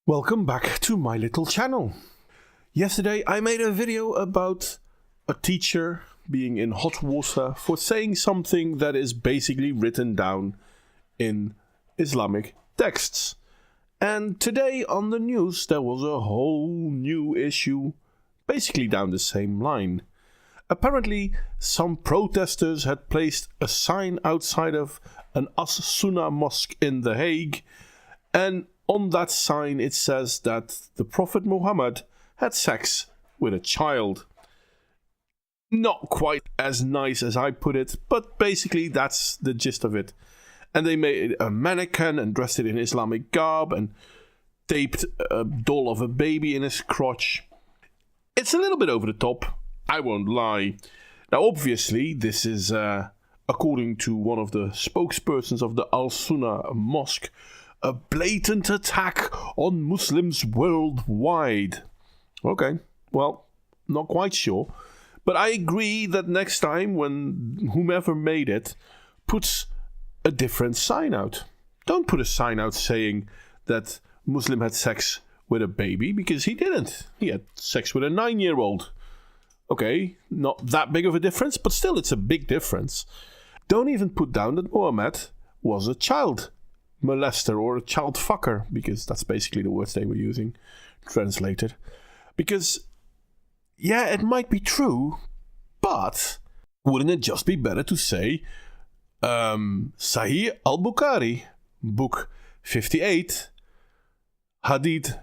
Welcome back to my little channel. Yesterday I made a video about a teacher being in hot water for saying something that is basically written down in Islamic texts. And today on the news there was a whole new issue basically down the same line. Apparently some protesters had placed a sign outside of an As Soennah mosque in The Hague, and on that sign it says that the Prophet Muhammad had sex with a child. Not quite as nice as I put it, but basically that's the gist of it. And they made a mannequin and dressed it in Islamic garb and taped a doll of a baby in his crotch. It's a little bit over the top, I won't lie. Now obviously this is, according to one of the spokespersons of the As Soennah mosque, a blatant attack on Muslims worldwide. Okay, well, not quite sure. But I agree that next time when whomever made it puts a different sign out. Don't put a sign out saying that Muslim had sex with a baby, because he didn't. He had sex with a 9-year-old. Okay, not that big of a difference, but still it's a big difference. Don't even put down that Muhammad was a child molester or a child fucker, because that's basically the words they were using translated. Because yeah, it might be true, but wouldn't it just be better to say Sahih al-Bukhari, book 58, hadith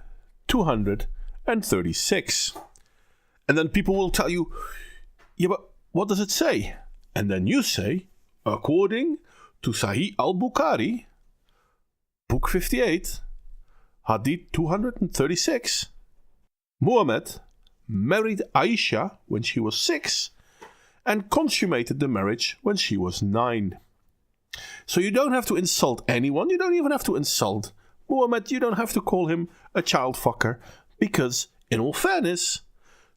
236, and then people will tell you, yeah, but what does it say? And then you say, according to Sahih al-Bukhari, book 58, hadith 236, Muhammad married Aisha when she was 6 and consummated the marriage when she was 9. So you don't have to insult anyone. You don't even have to insult Muhammad. You don't have to call him a child fucker, because in all fairness,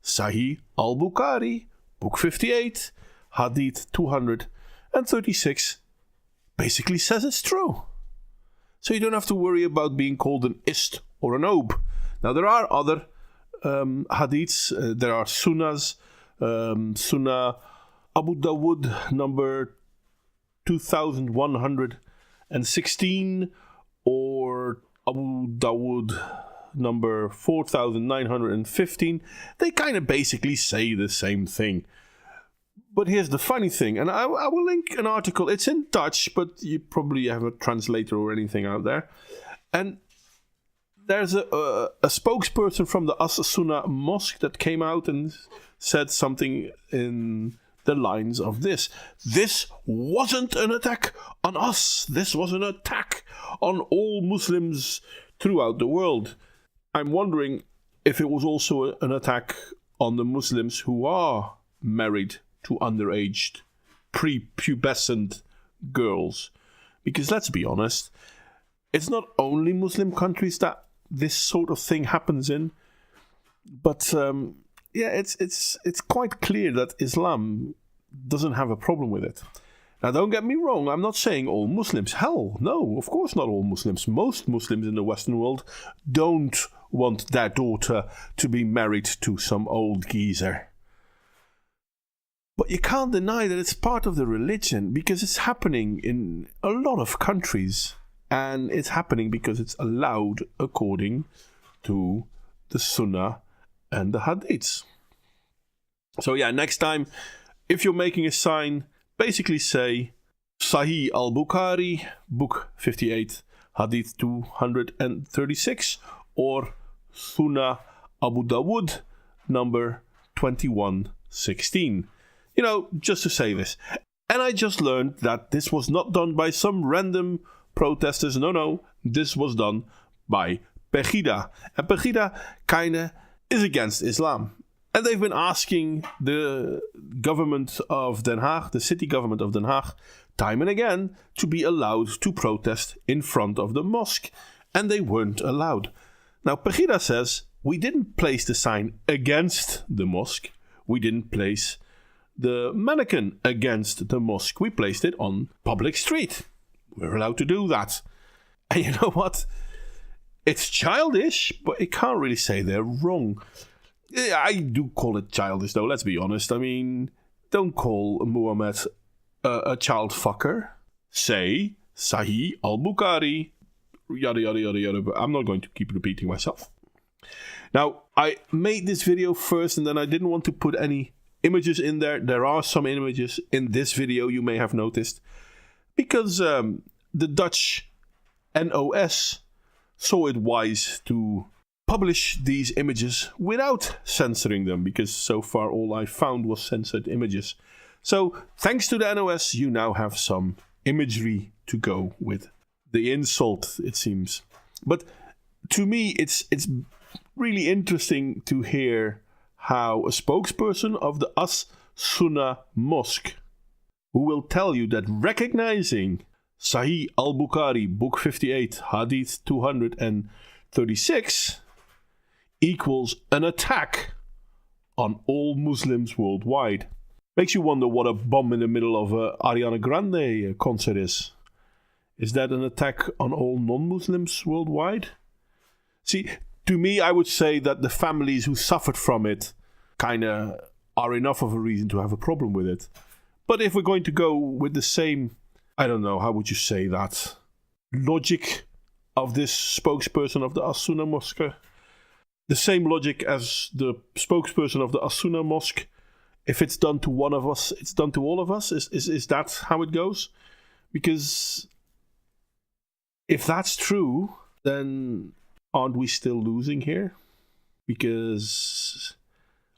Sahih al-Bukhari, book 58, hadith 236 basically says it's true. So you don't have to worry about being called an ist or an ob. Now there are other hadiths, there are sunnahs, Sunnah Abu Dawud number 2116 or Abu Dawud number 4915. They kind of basically say the same thing. But here's the funny thing, and I will link an article. It's in Dutch, but you probably have a translator or anything out there. And there's a spokesperson from the As Soennah mosque that came out and said something in the lines of this. This wasn't an attack on us. This was an attack on all Muslims throughout the world. I'm wondering if it was also an attack on the Muslims who are married to underaged, prepubescent girls. Because let's be honest, it's not only Muslim countries that this sort of thing happens in, but yeah, it's quite clear that Islam doesn't have a problem with it. Now don't get me wrong, I'm not saying all Muslims. Hell, no, of course not all Muslims. Most Muslims in the Western world don't want their daughter to be married to some old geezer. But you can't deny that it's part of the religion, because it's happening in a lot of countries. And it's happening because it's allowed according to the Sunnah and the Hadiths. So yeah, next time, if you're making a sign, basically say Sahih al-Bukhari, book 58, Hadith 236, or Sunnah Abu Dawud, number 2116. You know, just to say this. And I just learned that this was not done by some random protesters. No, this was done by Pegida. And Pegida kinda is against Islam. And they've been asking the government of Den Haag, the city government of Den Haag, time and again to be allowed to protest in front of the mosque. And they weren't allowed. Now Pegida says, we didn't place the sign against the mosque. We didn't place the mannequin against the mosque. We placed it on public street. We're allowed to do that. And you know what? It's childish, but it can't really say they're wrong. I do call it childish, though, let's be honest. I mean, don't call Muhammad a child fucker. Say Sahih al-Bukhari, yada yada yada yada, but I'm not going to keep repeating myself. Now, I made this video first, and then I didn't want to put any images in there. There are some images in this video, you may have noticed, because the Dutch NOS saw it wise to publish these images without censoring them, because so far all I found was censored images. So, thanks to the NOS, you now have some imagery to go with the insult, it seems. But to me, it's really interesting to hear how a spokesperson of the As Soennah mosque, who will tell you that recognizing Sahih al-Bukhari, book 58, hadith 236, equals an attack on all Muslims worldwide. Makes you wonder what a bomb in the middle of a Ariana Grande concert is. Is that an attack on all non-Muslims worldwide? See, to me, I would say that the families who suffered from it kind of are enough of a reason to have a problem with it. But if we're going to go with the same, I don't know, how would you say that, logic of this spokesperson of the As Soennah mosque, the same logic as the spokesperson of the As Soennah mosque, if it's done to one of us, it's done to all of us? Is that how it goes? Because if that's true, then aren't we still losing here? Because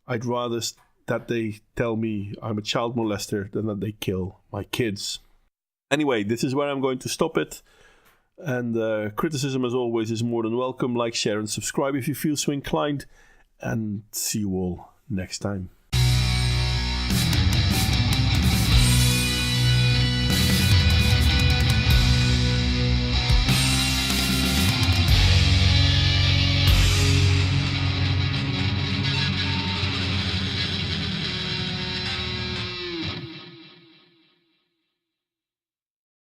I'd rather that they tell me I'm a child molester than that they kill my kids. Anyway, this is where I'm going to stop it. And criticism, as always, is more than welcome. Like, share, and subscribe if you feel so inclined. And see you all next time.